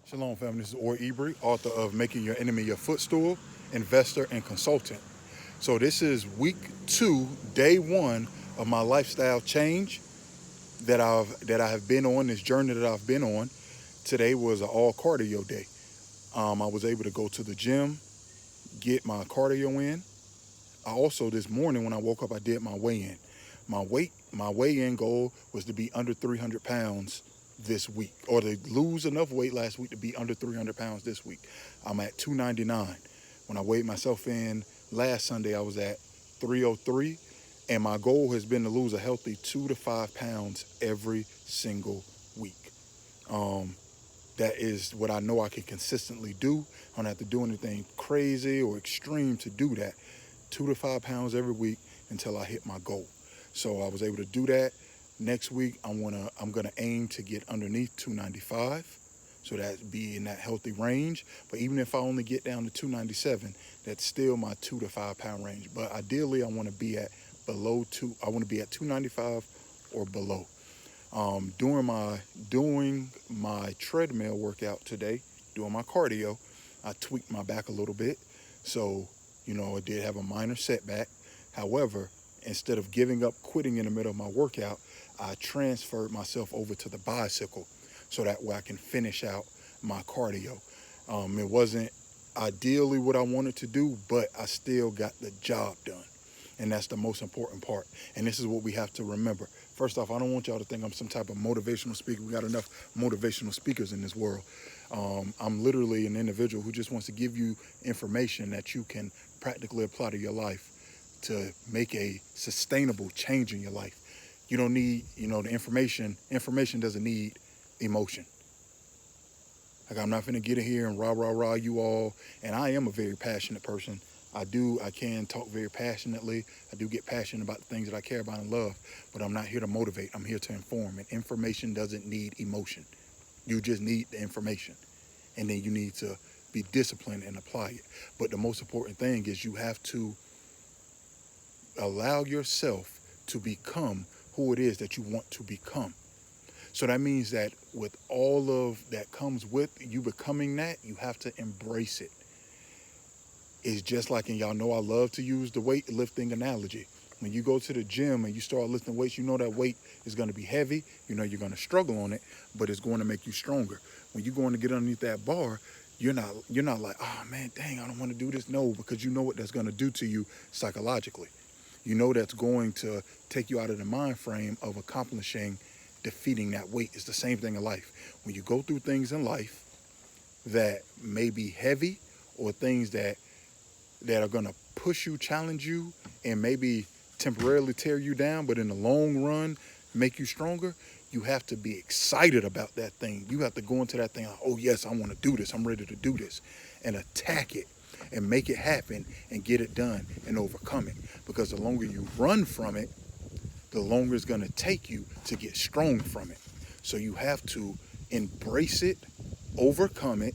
Shalom, family. This is Or Ibri, author of Making Your Enemy Your Footstool, investor and consultant. So this is week 2, day 1 of my lifestyle change that I have been on, this journey that I've been on. Today was an all cardio day. I was able to go to the gym, get my cardio in. I also this morning when I woke up, I did my weigh-in. My weigh-in goal was to be under 300 pounds this week, or to lose enough weight last week to be under 300 pounds this week. I'm at 299. When I weighed myself in last Sunday, I was at 303, and my goal has been to lose a healthy 2 to 5 pounds every single week. That is what I know I can consistently do. I don't have to do anything crazy or extreme to do that. 2 to 5 pounds every week until I hit my goal. So I was able to do that. Next week I'm gonna aim to get underneath 295. So that be in that healthy range. But even if I only get down to 297, that's still my 2 to 5 pound range. But ideally I want to be at below two. I want to be at 295 or below. Doing my treadmill workout today, doing my cardio, I tweaked my back a little bit. So, I did have a minor setback. However, instead of giving up, quitting in the middle of my workout, I transferred myself over to the bicycle so that way I can finish out my cardio. It wasn't ideally what I wanted to do, but I still got the job done. And that's the most important part. And this is what we have to remember. First off, I don't want y'all to think I'm some type of motivational speaker. We got enough motivational speakers in this world. I'm literally an individual who just wants to give you information that you can practically apply to your life to make a sustainable change in your life. You don't need, the information. Information doesn't need emotion. Like, I'm not finna get in here and rah you all. And I am a very passionate person. I can talk very passionately. I do get passionate about the things that I care about and love, but I'm not here to motivate. I'm here to inform. And information doesn't need emotion. You just need the information. And then you need to be disciplined and apply it. But the most important thing is you have to allow yourself to become who it is that you want to become. So that means that with all of that comes with you becoming that, you have to embrace it. It's just like, and y'all know I love to use the weightlifting analogy. When you go to the gym and you start lifting weights, you know that weight is going to be heavy. You know you're going to struggle on it, but it's going to make you stronger. When you're going to get underneath that bar, you're not like, oh man, dang, I don't want to do this. No, because you know what that's going to do to you psychologically. You know that's going to take you out of the mind frame of accomplishing, defeating that weight. It's the same thing in life. When you go through things in life that may be heavy or things that are going to push you, challenge you, and maybe temporarily tear you down, but in the long run, make you stronger, you have to be excited about that thing. You have to go into that thing like, oh yes, I want to do this. I'm ready to do this, and attack it and make it happen and get it done and overcome it. Because the longer you run from it, the longer it's going to take you to get strong from it. So you have to embrace it, overcome it,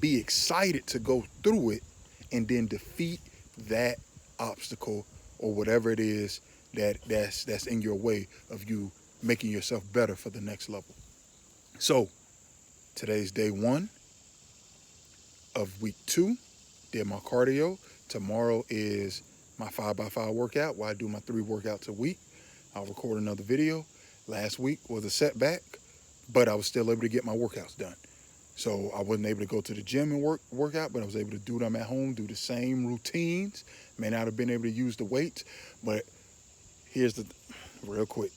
be excited to go through it, and then defeat that obstacle or whatever it is that's in your way of you making yourself better for the next level. So today's day 1 of week 2. Did my cardio. Tomorrow is my 5x5 workout where I do my 3 workouts a week. I'll record another video. Last week was a setback, but I was still able to get my workouts done. So I wasn't able to go to the gym and work out, but I was able to do them at home, do the same routines. May not have been able to use the weights, but here's real quick.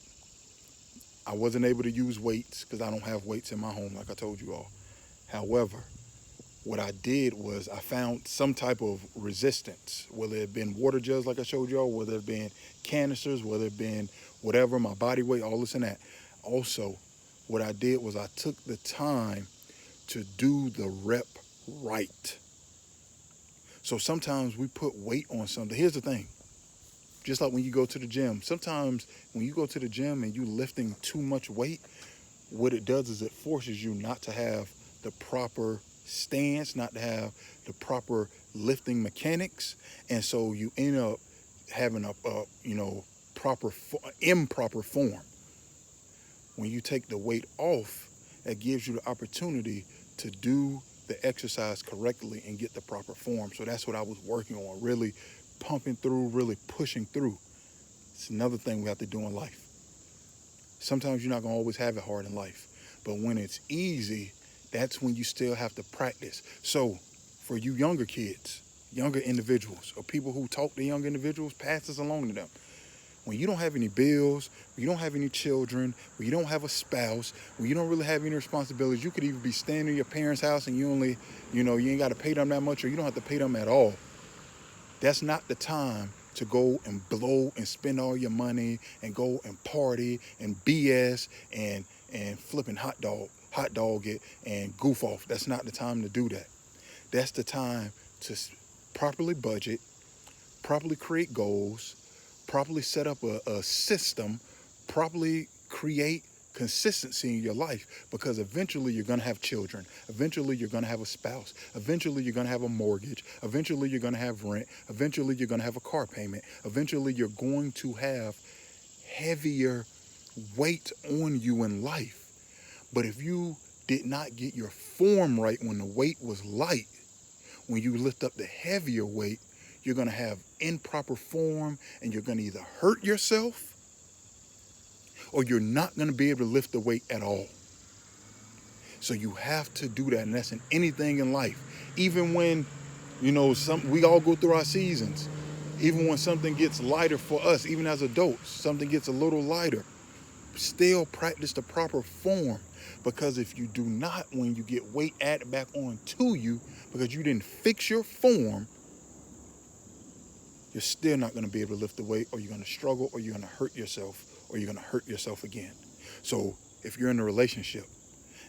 I wasn't able to use weights because I don't have weights in my home, like I told you all. However, what I did was I found some type of resistance, whether it had been water jugs like I showed y'all, whether it had been canisters, whether it had been whatever, my body weight, all this and that. Also, what I did was I took the time to do the rep right. So sometimes we put weight on something. Here's the thing. Just like when you go to the gym, sometimes when you go to the gym and you lifting too much weight, what it does is it forces you not to have the proper stance, not to have the proper lifting mechanics. And so you end up having a improper form. When you take the weight off, that gives you the opportunity to do the exercise correctly and get the proper form. So that's what I was working on, really pumping through, really pushing through. It's another thing we have to do in life. Sometimes you're not going to always have it hard in life, but when it's easy, that's when you still have to practice. So for you younger kids, younger individuals, or people who talk to younger individuals, pass this along to them. When you don't have any bills, when you don't have any children, when you don't have a spouse, when you don't really have any responsibilities, you could even be staying in your parents' house and you only, you ain't got to pay them that much, or you don't have to pay them at all. That's not the time to go and blow and spend all your money and go and party and BS and flipping hot dog it and goof off. That's not the time to do that. That's the time to properly budget, properly create goals, properly set up a system, properly create consistency in your life, because eventually you're going to have children. Eventually you're going to have a spouse. Eventually you're going to have a mortgage. Eventually you're going to have rent. Eventually you're going to have a car payment. Eventually you're going to have heavier weight on you in life. But if you did not get your form right when the weight was light, when you lift up the heavier weight, you're going to have improper form, and you're going to either hurt yourself or you're not going to be able to lift the weight at all. So you have to do that, and that's in anything in life. Even when, we all go through our seasons. Even when something gets lighter for us, even as adults, something gets a little lighter, still practice the proper form. Because if you do not, when you get weight added back on to you, because you didn't fix your form, you're still not going to be able to lift the weight, or you're going to struggle, or you're going to hurt yourself, or you're going to hurt yourself again. So if you're in a relationship,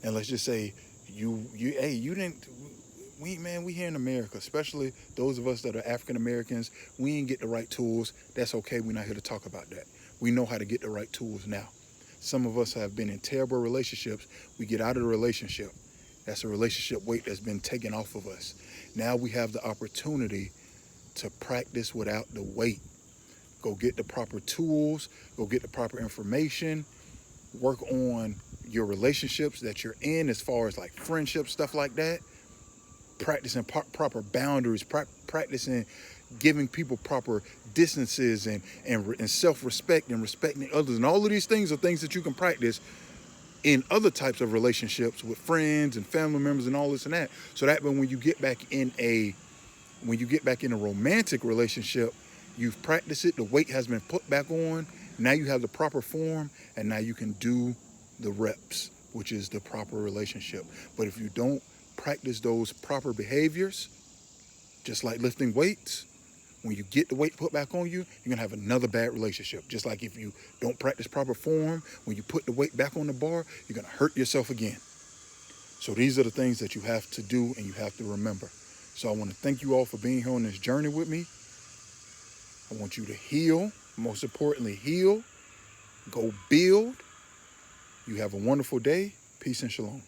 and let's just say we here in America, especially those of us that are African Americans, we ain't get the right tools. That's okay. We're not here to talk about that. We know how to get the right tools now. Some of us have been in terrible relationships. We get out of the relationship. That's a relationship weight that's been taken off of us. Now we have the opportunity to practice without the weight. Go get the proper tools, go get the proper information, work on your relationships that you're in as far as like friendships, stuff like that. Practicing proper boundaries, practicing giving people proper distances and self-respect and respecting others. And all of these things are things that you can practice in other types of relationships with friends and family members and all this and that. So that when you get back in a romantic relationship, you've practiced it, the weight has been put back on, now you have the proper form, and now you can do the reps, which is the proper relationship. But if you don't practice those proper behaviors, just like lifting weights, when you get the weight put back on you, you're going to have another bad relationship. Just like if you don't practice proper form, when you put the weight back on the bar, you're going to hurt yourself again. So these are the things that you have to do and you have to remember. So I want to thank you all for being here on this journey with me. I want you to heal, most importantly, heal, go build. You have a wonderful day. Peace and shalom.